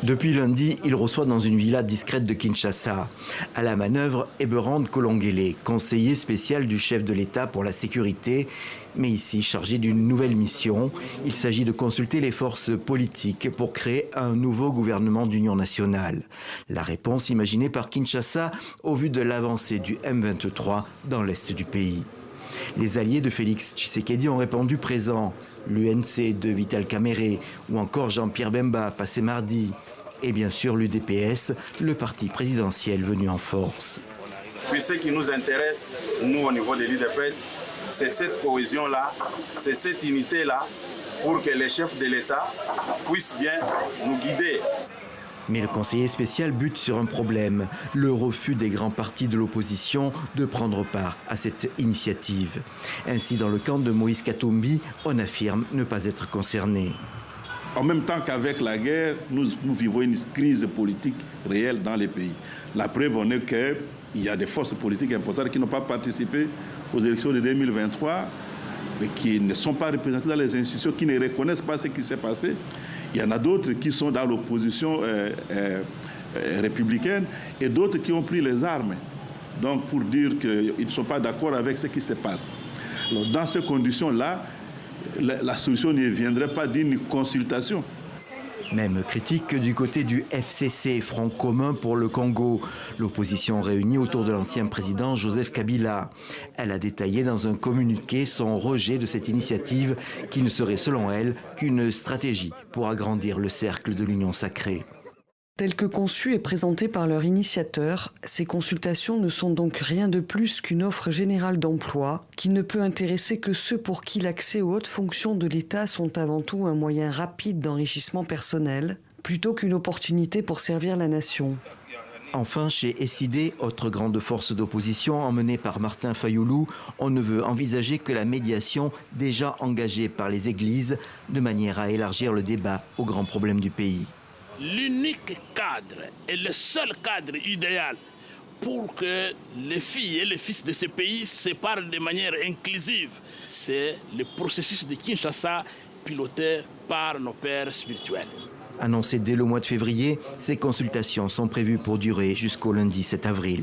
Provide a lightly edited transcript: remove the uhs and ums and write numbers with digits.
Depuis lundi, il reçoit dans une villa discrète de Kinshasa. À la manœuvre, Eberhard Kolongele, conseiller spécial du chef de l'État pour la sécurité, mais ici chargé d'une nouvelle mission. Il s'agit de consulter les forces politiques pour créer un nouveau gouvernement d'union nationale. La réponse imaginée par Kinshasa au vu de l'avancée du M23 dans l'est du pays. Les alliés de Félix Tshisekedi ont répondu présents. L'UNC de Vital Kamerhe ou encore Jean-Pierre Bemba passé mardi. Et bien sûr l'UDPS, le parti présidentiel venu en force. Puis ce qui nous intéresse, nous au niveau de l'UDPS, c'est cette cohésion-là, c'est cette unité-là pour que les chefs de l'État puissent bien nous guider. Mais le conseiller spécial bute sur un problème, le refus des grands partis de l'opposition de prendre part à cette initiative. Ainsi, dans le camp de Moïse Katumbi, on affirme ne pas être concerné. En même temps qu'avec la guerre, nous vivons une crise politique réelle dans les pays. La preuve en est qu'il y a des forces politiques importantes qui n'ont pas participé aux élections de 2023, mais qui ne sont pas représentées dans les institutions, qui ne reconnaissent pas ce qui s'est passé. Il y en a d'autres qui sont dans l'opposition républicaine et d'autres qui ont pris les armes. Donc pour dire qu'ils ne sont pas d'accord avec ce qui se passe. Alors, dans ces conditions-là, la solution ne viendrait pas d'une consultation. Même critique que du côté du FCC, Front commun pour le Congo. L'opposition réunie autour de l'ancien président Joseph Kabila. Elle a détaillé dans un communiqué son rejet de cette initiative qui ne serait selon elle qu'une stratégie pour agrandir le cercle de l'Union sacrée. Tel que conçu et présenté par leur initiateur, ces consultations ne sont donc rien de plus qu'une offre générale d'emploi qui ne peut intéresser que ceux pour qui l'accès aux hautes fonctions de l'État sont avant tout un moyen rapide d'enrichissement personnel, plutôt qu'une opportunité pour servir la nation. Enfin, chez SID, autre grande force d'opposition emmenée par Martin Fayoulou, on ne veut envisager que la médiation déjà engagée par les églises de manière à élargir le débat aux grands problèmes du pays. L'unique cadre et le seul cadre idéal pour que les filles et les fils de ce pays se parlent de manière inclusive, c'est le processus de Kinshasa piloté par nos pères spirituels. Annoncé dès le mois de février, ces consultations sont prévues pour durer jusqu'au lundi 7 avril.